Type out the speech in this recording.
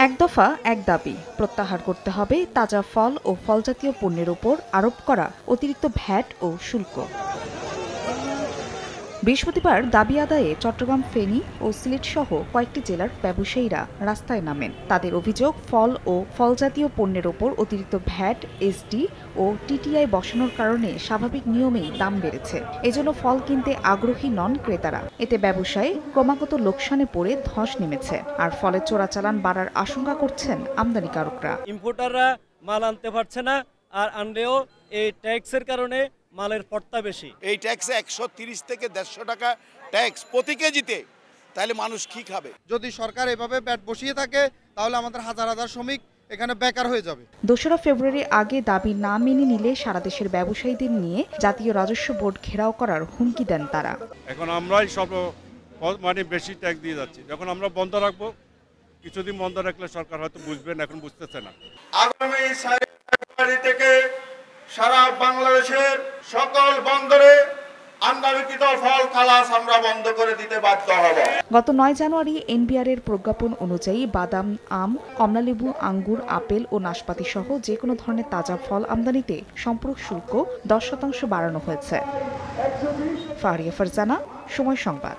এক দফা এক দাবি প্রত্যাহার করতে হবে তাজা ফল ও ফলজাতীয় পণ্যের উপর আরোপ করা অতিরিক্ত ভ্যাট ও শুল্ক। বৃহস্পতিবার দাবি আদায়ে চট্টগ্রাম, ফেনী ও সিলেট সহ কয়েকটি জেলার ব্যবসায়ীরা রাস্তায় নামেন। তাদের অভিযোগ, ফল ও ফলজাতীয় পণ্যের ওপর অতিরিক্ত ভ্যাট, এসডি ও টিটিআই বসানোর কারণে স্বাভাবিক নিয়মেই দাম বেড়েছে। এজন্য ফল কিনতে আগ্রহী নন ক্রেতারা। এতে ব্যবসায় ক্রমাগত লোকসানে পড়ে ধস নেমেছে। আর ফলের চোরাচালান বাড়ার আশঙ্কা করছেন আমদানিকারকরা। ইম্পোর্টাররা মাল আনতে পারছে না, আর আনলেও এই ট্যাক্সের কারণে মালের পড়তা বেশি। এই ট্যাক্সে 130 থেকে 150 টাকা ট্যাক্স প্রতি কেজিতে, তাহলে মানুষ কি খাবে? যদি সরকার এভাবে ব্যাট বসিয়ে থাকে তাহলে আমাদের হাজার হাজার শ্রমিক এখানে বেকার হয়ে যাবে। 2 ফেব্রুয়ারি আগে দাবি না মেনে নিলে সারা দেশের ব্যবসায়ীদের নিয়ে জাতীয় রাজস্ব বোর্ড ঘেরাও করার হুমকি দেন তারা। এখন আমরাই সব বেশি ট্যাক্স দিয়ে যাচ্ছি। যখন আমরা বন্ধ রাখবো, কিছুদিন বন্ধ রাখলে সরকার হয়তো বুঝবেন, এখন বুঝতেছে না। আগামী 4 ফেব্রুয়ারি থেকে সারা বাংলাদেশের সকল বন্দরে আমদানিকৃত ফল খালাস আমরা বন্ধ করে দিতে বাধ্য হব। গত 9 জানুয়ারি এনবিআর এর প্রজ্ঞাপন অনুযায়ী বাদাম, আম, কমলালেবু, আঙ্গুর, আপেল ও নাশপাতি সহ যে কোনো ধরনের তাজা ফল আমদানিতে সম্পূরক শুল্ক 10% বাড়ানো হয়েছে। ফারিয়া ফারজানা, সময় সংবাদ।